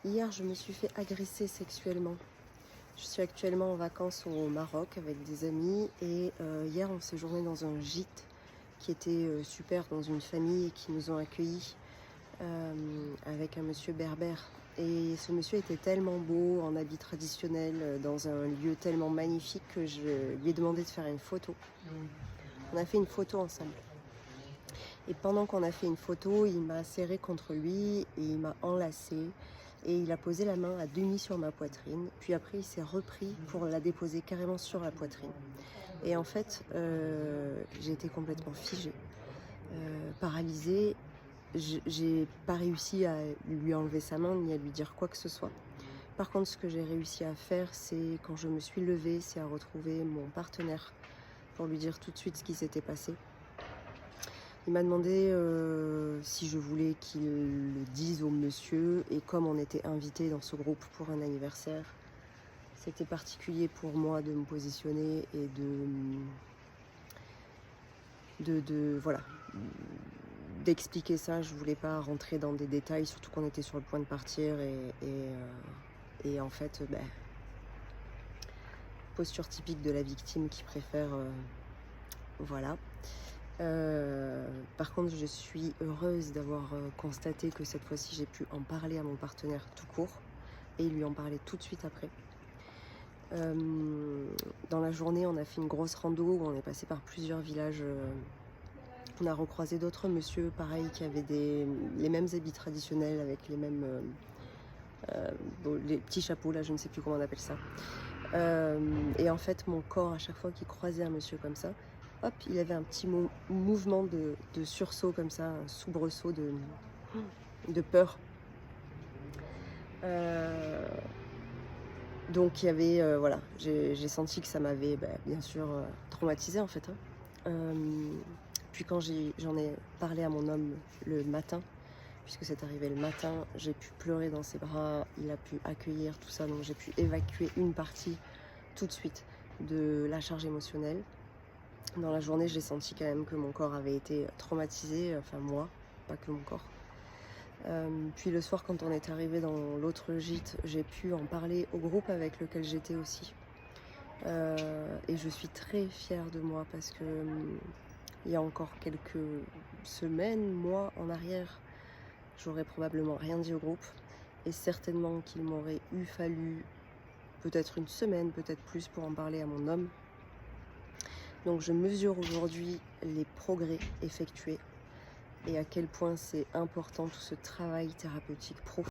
Hier, je me suis fait agresser sexuellement. Je suis actuellement en vacances au Maroc avec des amis et hier, on s'est séjournait dans un gîte qui était super, dans une famille qui nous ont accueillis avec un monsieur berbère. Et ce monsieur était tellement beau, en habit traditionnel, dans un lieu tellement magnifique que je lui ai demandé de faire une photo. On a fait une photo ensemble. Et pendant qu'on a fait une photo, il m'a serré contre lui et il m'a enlacée. Et il a posé la main à demi sur ma poitrine. Puis après, il s'est repris pour la déposer carrément sur la poitrine. Et en fait, j'ai été complètement figée, paralysée. J'ai pas réussi à lui enlever sa main ni à lui dire quoi que ce soit. Par contre, ce que j'ai réussi à faire, c'est quand je me suis levée, c'est à retrouver mon partenaire pour lui dire tout de suite ce qui s'était passé. Il m'a demandé si je voulais qu'il le dise au monsieur, et comme on était invité dans ce groupe pour un anniversaire, c'était particulier pour moi de me positionner et voilà, d'expliquer ça. Je voulais pas rentrer dans des détails, surtout qu'on était sur le point de partir et en fait, posture typique de la victime qui préfère, voilà. Par contre, je suis heureuse d'avoir constaté que cette fois-ci, j'ai pu en parler à mon partenaire tout court et lui en parler tout de suite après. Dans la journée, on a fait une grosse rando où on est passé par plusieurs villages. On a recroisé d'autres monsieur, pareil, qui avaient les mêmes habits traditionnels avec les mêmes les petits chapeaux, là, je ne sais plus comment on appelle ça. Et en fait, mon corps, à chaque fois qu'il croisait un monsieur comme ça, hop, il avait un petit mouvement de sursaut comme ça, un soubresaut de peur. Donc il y avait, voilà, j'ai senti que ça m'avait bien sûr traumatisée en fait. Puis quand j'en ai parlé à mon homme le matin, puisque c'est arrivé le matin, j'ai pu pleurer dans ses bras, il a pu accueillir tout ça, donc j'ai pu évacuer une partie tout de suite de la charge émotionnelle. Dans la journée, j'ai senti quand même que mon corps avait été traumatisé, enfin moi, pas que mon corps. Puis le soir, quand on est arrivé dans l'autre gîte, j'ai pu en parler au groupe avec lequel j'étais aussi. Et je suis très fière de moi parce que il y a encore quelques semaines, mois en arrière, j'aurais probablement rien dit au groupe. Et certainement qu'il m'aurait fallu peut-être une semaine, peut-être plus, pour en parler à mon homme. Donc je mesure aujourd'hui les progrès effectués et à quel point c'est important tout ce travail thérapeutique profond.